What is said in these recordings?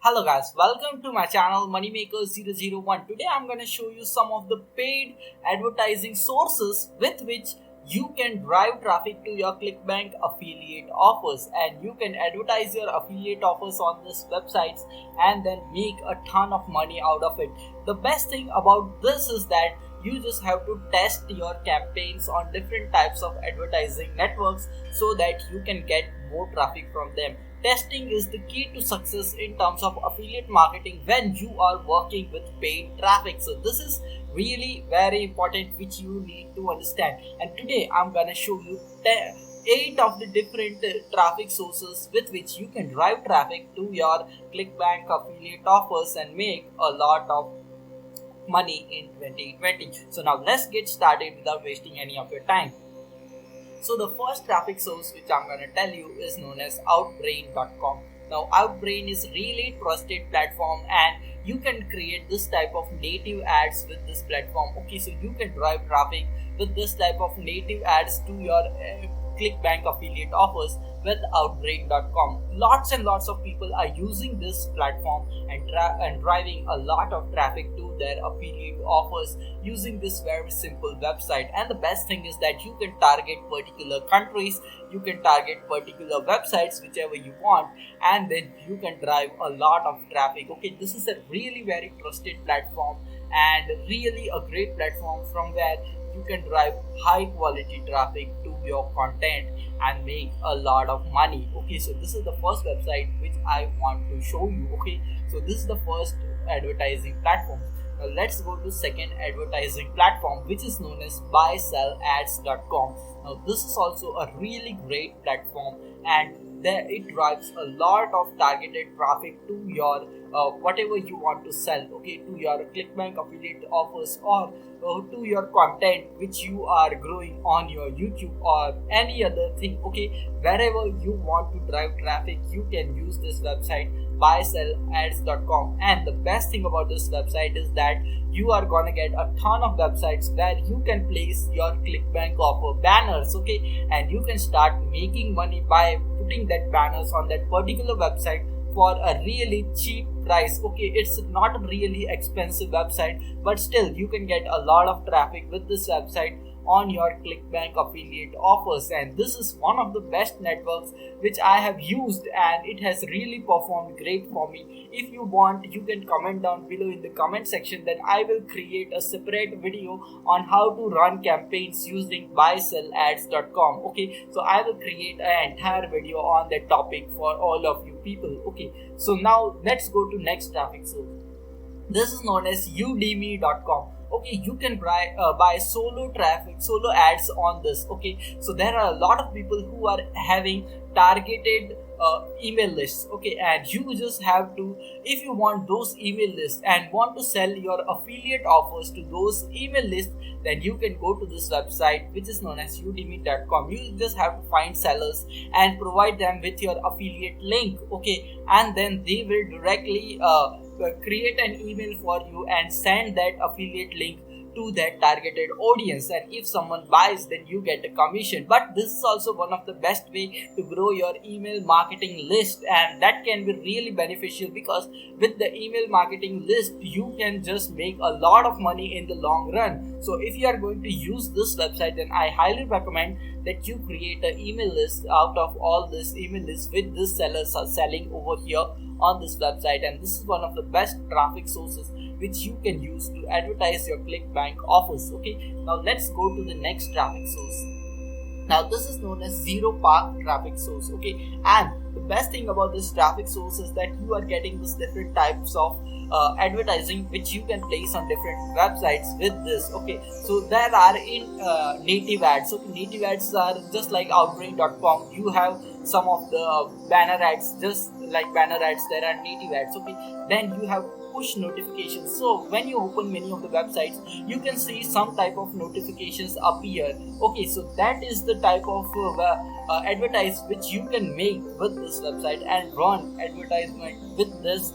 Hello guys, welcome to my channel Moneymaker001. Today I'm going to show you some of the paid advertising sources with which you can drive traffic to your clickbank affiliate offers, and you can advertise your affiliate offers on these websites and then make a ton of money out of it. The best thing about this is that you just have to test your campaigns on different types of advertising networks so that you can get more traffic from them. Testing is the key to success in terms of affiliate marketing when you are working with paid traffic. So this is really very important, which you need to understand. And today I'm gonna show you 8 of the different traffic sources with which you can drive traffic to your clickbank affiliate offers and make a lot of money in 2020. So now let's get started without wasting any of your time. So the first traffic source which I'm gonna tell you is known as Outbrain.com. Now Outbrain is really trusted platform, and you can create this type of native ads with this platform. Okay, so you can drive traffic with this type of native ads to your clickbank affiliate offers with Outbrain.com. Lots and lots of people are using this platform and driving a lot of traffic to their affiliate offers using this very simple website. And the best thing is that you can target particular countries, you can target particular websites, whichever you want, and then you can drive a lot of traffic. Okay, this is a really very trusted platform and really a great platform from where you can drive high quality traffic to your content and make a lot of money. Okay, so this is the first website which I want to show you. Okay, so this is the first advertising platform. Now let's go to second advertising platform, which is known as BuySellAds.com. Now this is also a really great platform, and there it drives a lot of targeted traffic to your whatever you want to sell. Okay, to your clickbank affiliate offers, or to your content which you are growing on your YouTube or any other thing. Okay, wherever you want to drive traffic, you can use this website BuySellAds.com. And the best thing about this website is that you are gonna get a ton of websites where you can place your clickbank offer banners. Okay, and you can start making money by putting that banners on that particular website for a really cheap price. Okay, it's not a really expensive website, but still you can get a lot of traffic with this website on your clickbank affiliate offers. And this is one of the best networks which I have used, and it has really performed great for me. If you want, you can comment down below in the comment section, that I will create a separate video on how to run campaigns using BuySellAds.com. Okay, so I will create an entire video on that topic for all of you people. Okay, so now let's go to next traffic source. This is known as Udemy.com. Okay, you can buy solo ads on this. Okay, so there are a lot of people who are having targeted email lists. Okay, and you just have to, if you want those email lists and want to sell your affiliate offers to those email lists, then you can go to this website which is known as Udemy.com. You just have to find sellers and provide them with your affiliate link. Okay, and then they will directly create an email for you and send that affiliate link to that targeted audience, and if someone buys, then you get a commission. But this is also one of the best way to grow your email marketing list, and that can be really beneficial, because with the email marketing list you can just make a lot of money in the long run. So if you are going to use this website, then I highly recommend that you create an email list out of all this email lists with this sellers are selling over here on this website. And this is one of the best traffic sources which you can use to advertise your clickbank offers. Okay, now let's go to the next traffic source. Now this is known as Zero Park traffic source. Okay, and the best thing about this traffic source is that you are getting this different types of advertising which you can place on different websites with this. Okay, so there are in native ads. So native ads are just like Outbrain.com. You have some of the banner ads, just like banner ads, there are native ads. Okay, then you have push notifications. So when you open many of the websites, you can see some type of notifications appear. Okay, so that is the type of advertise which you can make with this website and run advertisement with this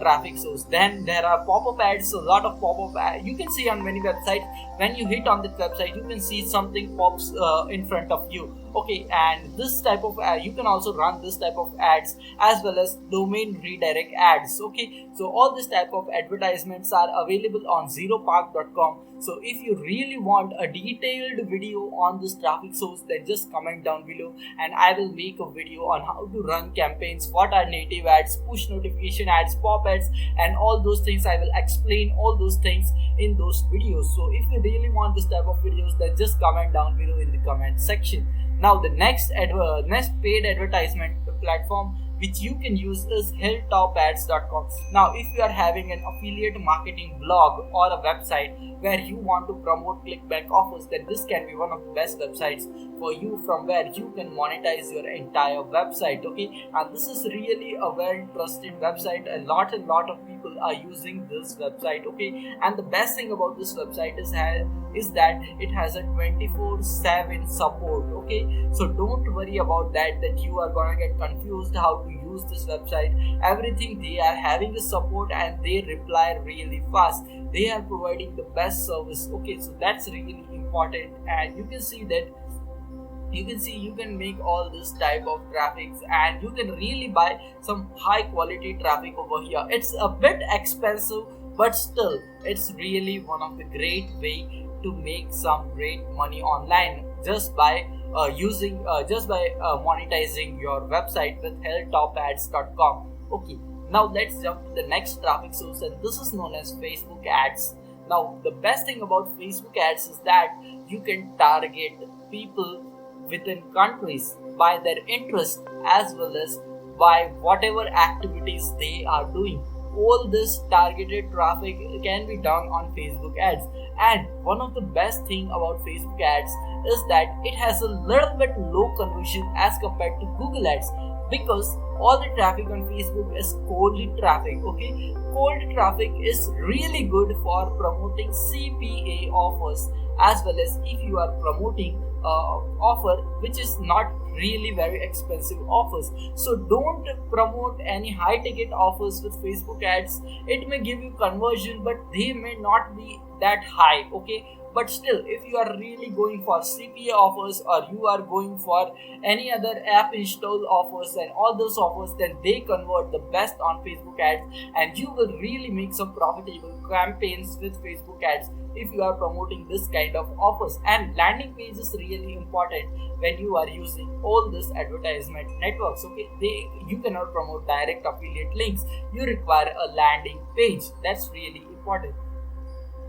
traffic source. Then there are pop-up ads, a lot of pop-up ads you can see on many websites. When you hit on this website, you can see something pops in front of you. Okay, and this type of you can also run this type of ads as well as domain redirect ads. Okay, so all this type of advertisements are available on zeropark.com. So if you really want a detailed video on this traffic source, then just comment down below and I will make a video on how to run campaigns, what are native ads, push notification ads, pop ads, and all those things. I will explain all those things in those videos. So if you really want this type of videos, then just comment down below in the comment section. Now the next paid advertisement platform which you can use is hilltopads.com. Now if you are having an affiliate marketing blog or a website where you want to promote clickbank offers, then this can be one of the best websites for you from where you can monetize your entire website. Okay, and this is really a very trusted website. A lot of people are using this website. Okay, and the best thing about this website is that it has a 24/7 support. Okay, so don't worry about that you are gonna get confused how to use this website. Everything they are having a support and they reply really fast. They are providing the best service. Okay, so that's really important, and you can see you can make all this type of traffics and you can really buy some high quality traffic over here. It's a bit expensive, but still it's really one of the great way to make some great money online just by monetizing your website with hilltopads.com. Okay, now let's jump to the next traffic source, and this is known as Facebook ads. Now the best thing about Facebook ads is that you can target people within countries by their interest as well as by whatever activities they are doing. All this targeted traffic can be done on Facebook ads, and one of the best thing about Facebook ads is that it has a little bit low conversion as compared to Google ads, because all the traffic on Facebook is cold traffic. Okay, cold traffic is really good for promoting CPA offers, as well as if you are promoting offer which is not really very expensive offers. So don't promote any high ticket offers with Facebook ads. It may give you conversion, but they may not be that high. Okay, but still, if you are really going for CPA offers or you are going for any other app install offers and all those offers, then they convert the best on Facebook ads, and you will really make some profitable campaigns with Facebook ads if you are promoting this kind of offers. And landing page is really important when you are using all this advertisement networks. Okay, you cannot promote direct affiliate links. You require a landing page. That's really important.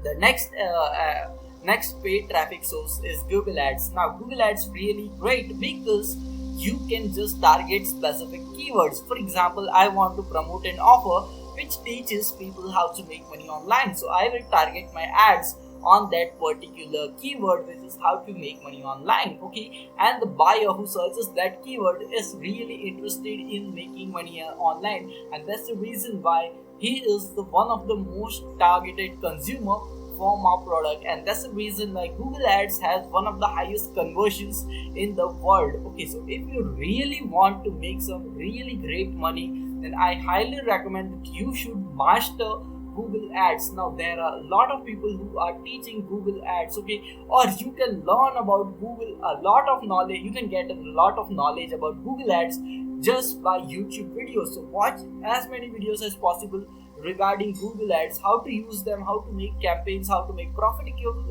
The next paid traffic source is Google ads. Now Google ads really great because you can just target specific keywords. For example, I want to promote an offer which teaches people how to make money online, so I will target my ads on that particular keyword, which is how to make money online. Okay, and the buyer who searches that keyword is really interested in making money online, and that's the reason why he is the one of the most targeted consumer for my product, and that's the reason why Google ads has one of the highest conversions in the world. Okay, so if you really want to make some really great money, then I highly recommend that you should master Google ads. Now there are a lot of people who are teaching Google ads. Okay, or you can learn about Google a lot of knowledge. You can get a lot of knowledge about Google ads just by YouTube videos. So watch as many videos as possible regarding Google ads, how to use them, how to make campaigns, how to make profitable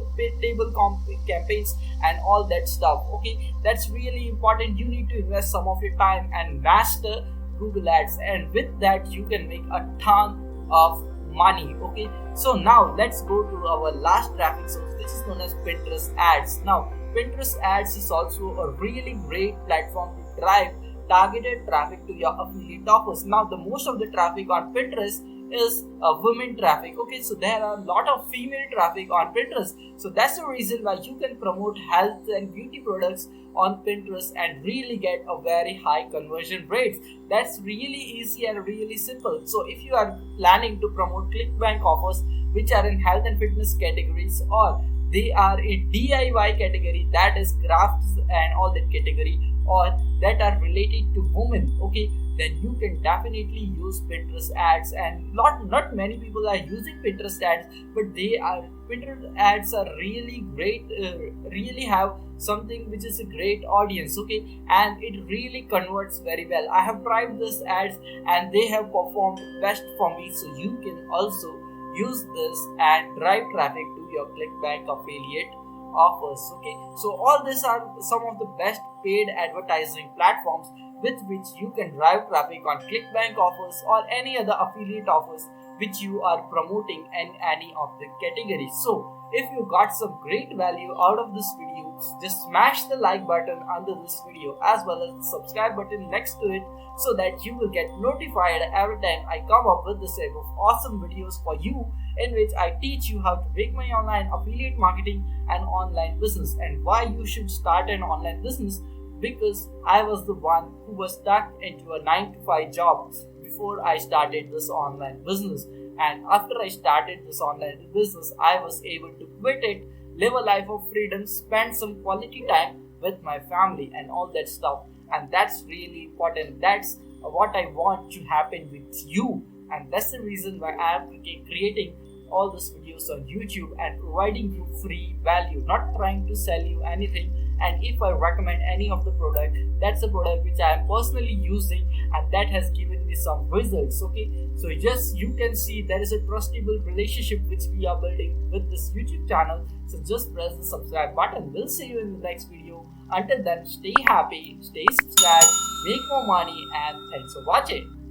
campaigns, and all that stuff. Okay, that's really important. You need to invest some of your time and master Google ads, and with that you can make a ton of money. Okay, so now let's go to our last traffic source, which is known as Pinterest ads. Now Pinterest ads is also a really great platform to drive targeted traffic to your affiliate offers. Now the most of the traffic on Pinterest is women traffic. Okay, so there are a lot of female traffic on Pinterest, so that's the reason why you can promote health and beauty products on Pinterest and really get a very high conversion rates. That's really easy and really simple. So if you are planning to promote clickbank offers which are in health and fitness categories, or they are in DIY category, that is crafts and all that category, or that are related to women, okay, then you can definitely use Pinterest ads. And not many people are using Pinterest ads, but Pinterest ads are really great, really have something which is a great audience, okay, and it really converts very well. I have tried this ads and they have performed best for me, so you can also use this and drive traffic to your clickbank affiliate offers, okay. So all these are some of the best paid advertising platforms with which you can drive traffic on clickbank offers or any other affiliate offers which you are promoting in any of the categories. So if you got some great value out of this video, just smash the like button under this video as well as the subscribe button next to it, so that you will get notified every time I come up with this type of awesome videos for you, in which I teach you how to make money online, affiliate marketing and online business, and why you should start an online business. Because I was the one who was stuck into a 9 to 5 job before I started this online business, and after I started this online business I was able to quit it, live a life of freedom, spend some quality time with my family and all that stuff. And that's really important. That's what I want to happen with you, and that's the reason why I am creating all these videos on YouTube and providing you free value, not trying to sell you anything. And if I recommend any of the product, that's a product which I am personally using and that has given me some results, okay. So just you can see there is a trustable relationship which we are building with this YouTube channel. So just press the subscribe button. We'll see you in the next video. Until then, stay happy, stay subscribed, make more money, and thanks for watching.